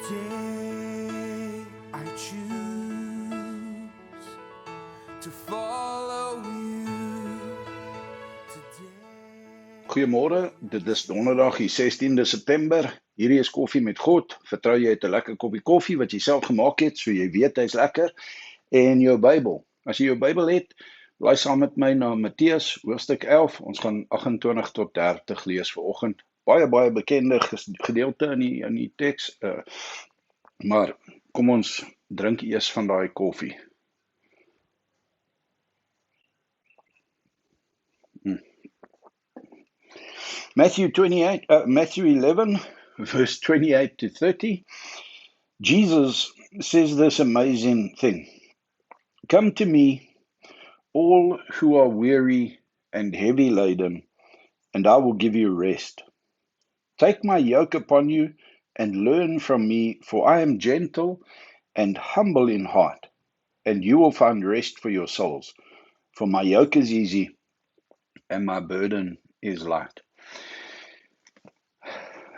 Today I choose to follow you. Today. Goeiemôre, dit is donderdag die 16de September. Hierdie is koffie met God. Vertrou jy het 'n lekker koppie koffie wat jy self gemaak het, so jy weet hy's lekker. En jou Bybel. As jy jou Bybel het, blaai saam met my na Matteus hoofstuk 11. Ons gaan 28 tot 30 lees vanoggend. Baie bekende gedeelte in die teks. Maar kom ons drink eers van daai koffie. Matthew 11, verse 28 to 30. Jesus says this amazing thing. Come to me, all who are weary and heavy laden, and I will give you rest. Take my yoke upon you and learn from me, for I am gentle and humble in heart, and you will find rest for your souls. For my yoke is easy and my burden is light.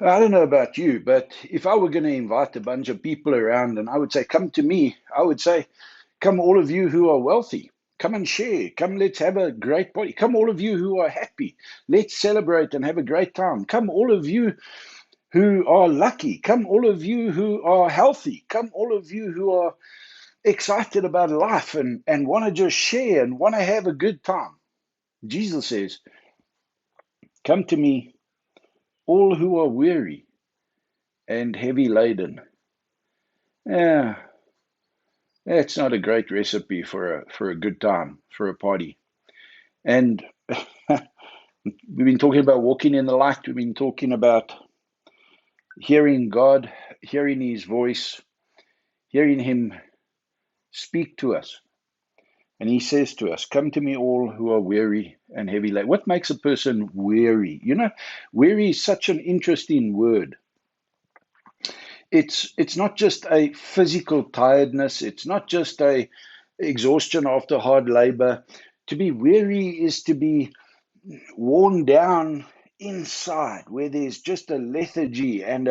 I don't know about you, but if I were going to invite a bunch of people around and I would say, come to me, I would say, come all of you who are wealthy, come and share, come let's have a great party, come all of you who are happy, let's celebrate and have a great time, come all of you who are lucky, come all of you who are healthy, come all of you who are excited about life and want to just share and want to have a good time. Jesus says, come to me, all who are weary and heavy laden. Yeah, that's not a great recipe for a good time, for a party. And we've been talking about walking in the light. We've been talking about hearing God, hearing His voice, hearing Him speak to us. And He says to us, come to me all who are weary and heavy laden. What makes a person weary? You know, weary is such an interesting word. It's not just a physical tiredness. It's not just a exhaustion after hard labor. To be weary is to be worn down inside, where there's just a lethargy and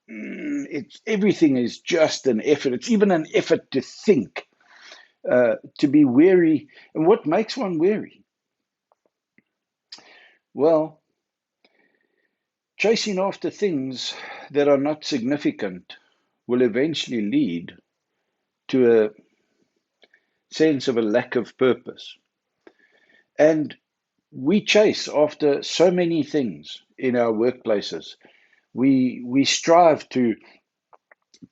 it's everything is just an effort. It's even an effort to think, to be weary. And what makes one weary? Well, chasing after things that are not significant will eventually lead to a sense of a lack of purpose. And we chase after so many things in our workplaces. We strive to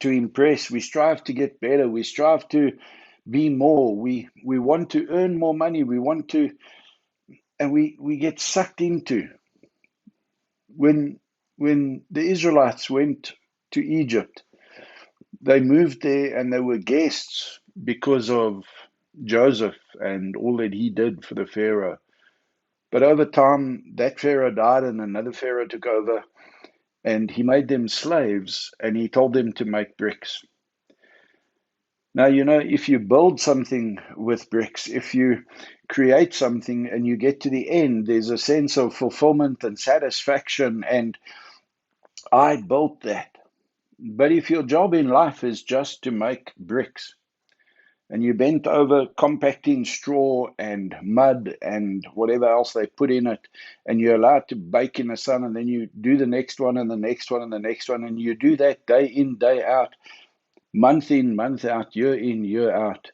impress, we strive to get better, we strive to be more, we want to earn more money, and we get sucked into. When the Israelites went to Egypt, they moved there and they were guests because of Joseph and all that he did for the Pharaoh. But over time, that Pharaoh died and another Pharaoh took over, and he made them slaves, and he told them to make bricks. Now, you know, if you build something with bricks, if you create something and you get to the end, there's a sense of fulfillment and satisfaction, and I built that. But if your job in life is just to make bricks, and you bent over compacting straw and mud and whatever else they put in it, and you're allowed to bake in the sun, and then you do the next one and the next one and the next one, and you do that day in, day out, month in, month out, year in, year out,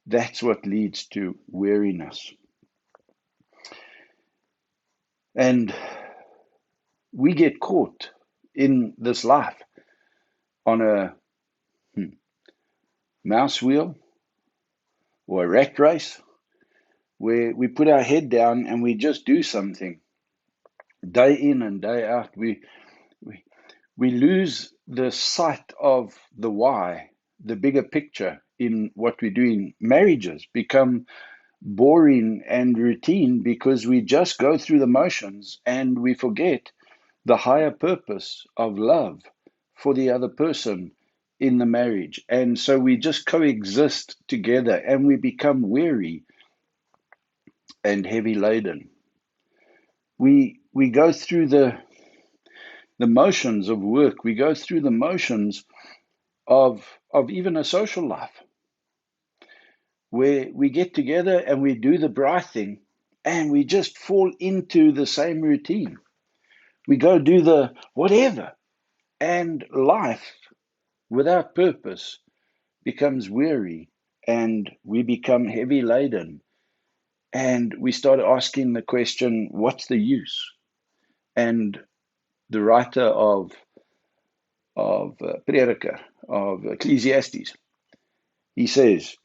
that's what leads to weariness. And we get caught in this life on a mouse wheel or a rat race where we put our head down and we just do something day in and day out. We lose the sight of the why, the bigger picture in what we do. In marriages become boring and routine because we just go through the motions and we forget the higher purpose of love for the other person in the marriage. And so we just coexist together and we become weary and heavy laden. We go through the the motions of work. We go through the motions of even a social life where we get together and we do the bright thing and we just fall into the same routine. We go do the whatever, and life without purpose becomes weary and we become heavy laden. And we start asking the question, what's the use? And the writer of Prediker, of Ecclesiastes, he says,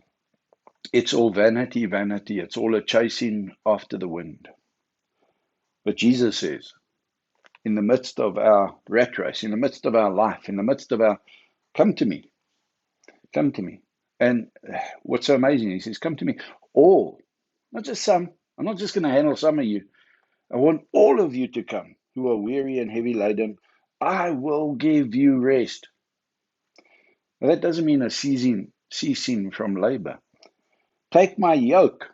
it's all vanity, vanity. It's all a chasing after the wind. But Jesus says, in the midst of our rat race, in the midst of our life, in the midst of our, come to me, come to me. And what's so amazing, he says, come to me, all, not just some. I'm not just going to handle some of you. I want all of you to come who are weary and heavy laden. I will give you rest. Now, that doesn't mean a ceasing from labor. Take my yoke.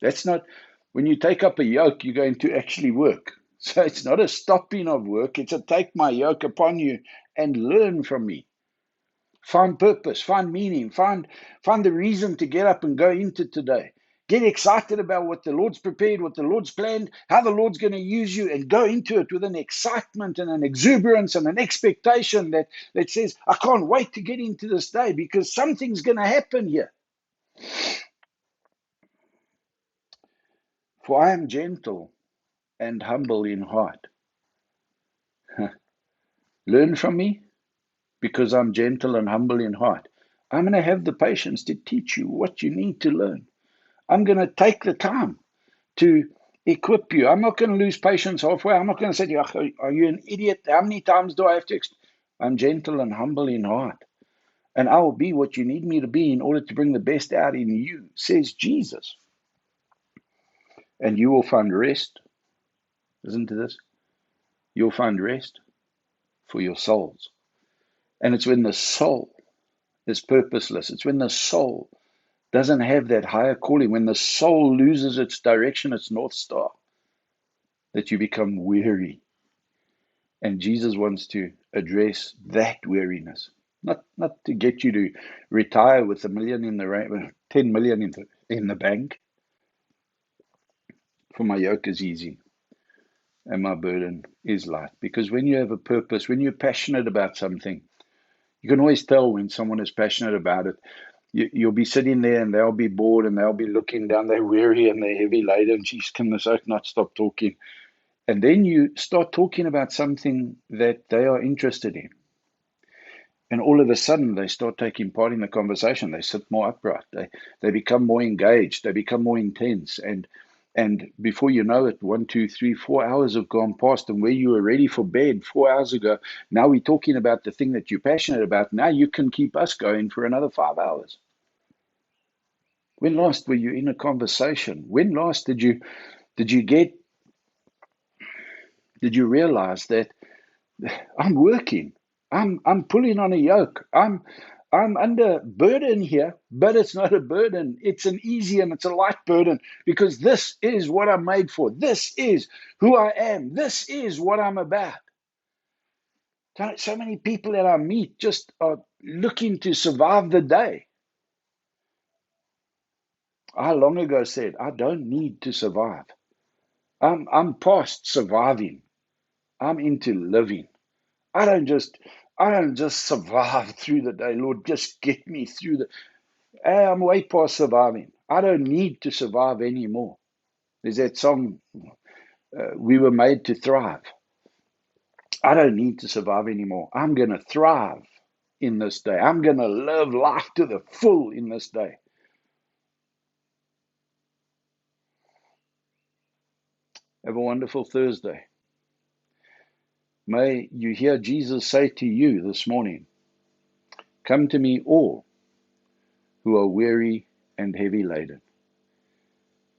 That's not, when you take up a yoke, you're going to actually work. So it's not a stopping of work. It's a take my yoke upon you and learn from me. Find purpose, find meaning, find the reason to get up and go into today. Get excited about what the Lord's prepared, what the Lord's planned, how the Lord's going to use you, and go into it with an excitement and an exuberance and an expectation that says, I can't wait to get into this day because something's going to happen here. For I am gentle and humble in heart. Learn from me because I'm gentle and humble in heart. I'm going to have the patience to teach you what you need to learn. I'm going to take the time to equip you. I'm not going to lose patience halfway. I'm not going to say to you, are you an idiot? How many times do I have to? I'm gentle and humble in heart. And I will be what you need me to be in order to bring the best out in you, says Jesus. And you will find rest. Listen to this. You'll find rest for your souls. And it's when the soul is purposeless. It's when the soul doesn't have that higher calling, when the soul loses its direction, its North Star, that you become weary. And Jesus wants to address that weariness, not to get you to retire with $1 million in the 10 million in the bank. For my yoke is easy and my burden is light. Because when you have a purpose, when you're passionate about something, you can always tell when someone is passionate about it. You'll be sitting there and they'll be bored and they'll be looking down. They're weary and they're heavy laden. Geez, can this oak not stop talking? And then you start talking about something that they are interested in. And all of a sudden, they start taking part in the conversation. They sit more upright. They become more engaged. They become more intense. And before you know it, 1, 2, 3, 4 hours have gone past. And where you were ready for bed 4 hours ago, now we're talking about the thing that you're passionate about. Now you can keep us going for another 5 hours. When last were you in a conversation? When last did you realize that I'm working? I'm pulling on a yoke. I'm under burden here, but it's not a burden. It's an easy and it's a light burden because this is what I'm made for. This is who I am. This is what I'm about. So many people that I meet just are looking to survive the day. I long ago said, I don't need to survive. I'm past surviving. I'm into living. I don't just survive through the day. Lord, just get me through I'm way past surviving. I don't need to survive anymore. There's that song, we were made to thrive. I don't need to survive anymore. I'm going to thrive in this day. I'm going to live life to the full in this day. Have a wonderful Thursday. May you hear Jesus say to you this morning, come to me all who are weary and heavy laden.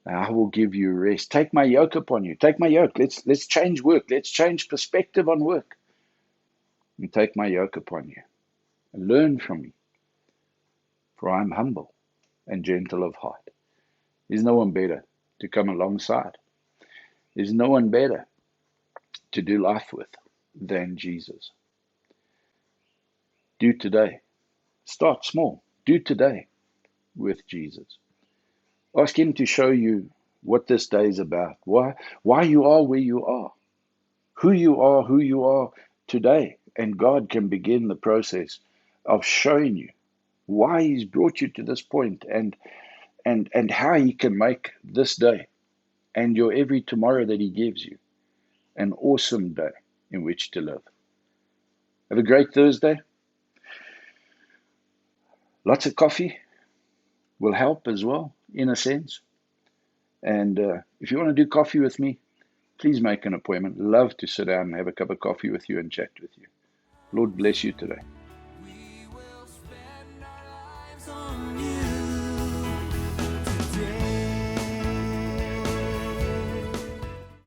I will give you rest. Take my yoke upon you. Take my yoke. Let's change work. Let's change perspective on work. And take my yoke upon you. And learn from me. For I am humble and gentle of heart. There's no one better to come alongside. There's no one better to do life with. than Jesus. Do today. Start small. Do today with Jesus. Ask Him to show you what this day is about, why you are where you are, who you are today. And God can begin the process of showing you why He's brought you to this point, and how He can make this day and your every tomorrow that He gives you an awesome day in which to live. Have a great Thursday. Lots of coffee will help as well, in a sense. And if you want to do coffee with me, please make an appointment. Love to sit down and have a cup of coffee with you and chat with you. Lord bless you today.